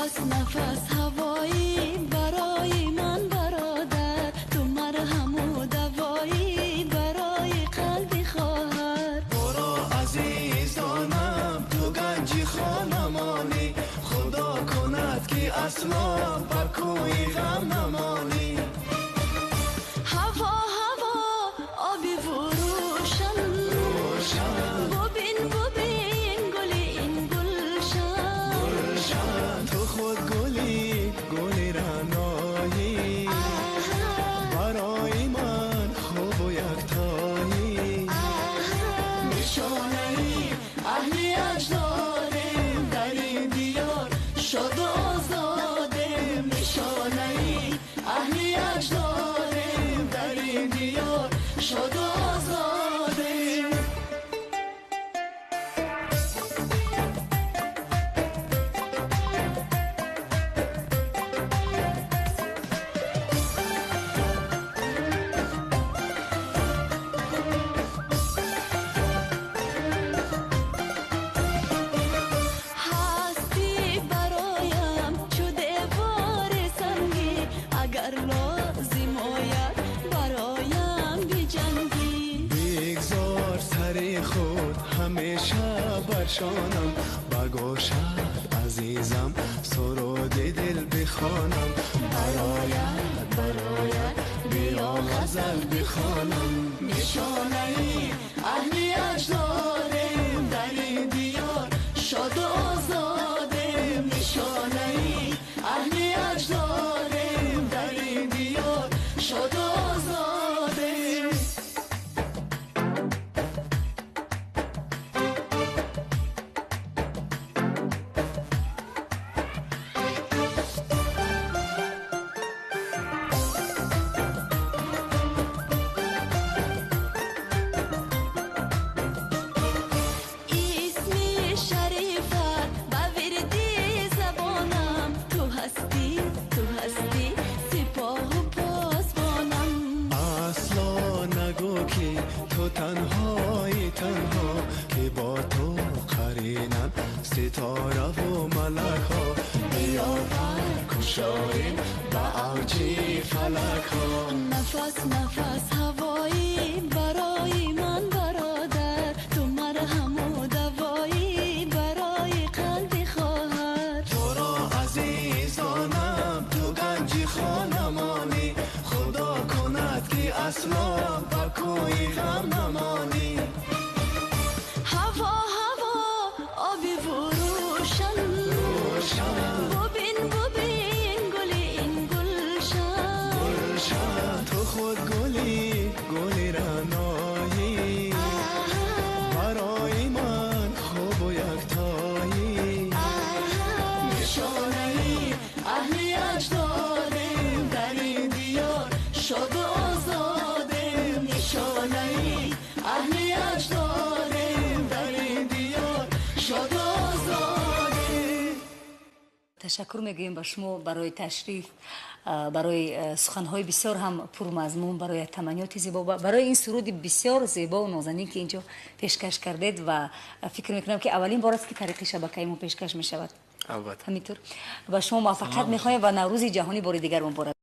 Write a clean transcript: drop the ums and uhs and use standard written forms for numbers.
نفس نفس هوایی برای من برادر، تو مرهم و دوایی برای قلبی خواهر. برو عزیزانم تو گنجی خانمانی، خدا کند که اصلا بر کوی غم نمانی. هوا هوا آبی و روشن، ببین ببین گلی این گلشن، تو خود گلی گلی رعنایی، برای من خوب و یکتایی. نشانه ای اهلی اجدادیم در این دیار شاد و آزادیم. نشانه ای اهلی اجدادیم در این دیار شاد و آزادیم. هستی برایم چو دیوار سنگی، اگر لازم آید برایم بجنگی. بگذار سر خود همیشه برشانم، بگوشد عزیزم سرود دل بخوانم. برایت برایت بیا غزل بخوانم. نشانه ای اهلی اجدادیم در این دیار شاد و آزادیم. نشانه ای اهلی اجدادیم در این دیار شاد و آزادیم. اسمی شریفت بویردی زبانم، تو هستی تو هستی سپاه و پاسبانم. اصلا نگو که تو تنهایی تنها، که با تو قرینن ستاره و ملک ها. بیاور کشاییم به اوجی فلک ها. نفس نفس هوایی برای من برادر، تو مرهم و دوایی برای قلبی خواهر. تو را عزیزانم تو گنجی خانمانی، خدا کند که اصلا بر کوی غم نمانی. هوا هوا آبی و روشن، ببین ببین گلی این گلشن، تو خود گلی گلی رعنایی، برای من خوب و یکتایی. نشانه ای اهلی اجدادیم در این دیار شاد و آزادیم. نشانه ای اهلی اجدادیم در این دیار شاد و آزادیم. تشکر میگویم به شما برای تشریف، برای سخنهای بسیار هم پرمضمون، برای تمنیات زیبا، برای این سرود بسیار زیبا و نازنین که اینجا پیشکش کردید و فکر میکنم که اولین بار است که طریق شبکه ما پیشکش میشود. البته همینطور و شما موفقیت میخوایم و نوروز جهانی بار دیگر مبارک.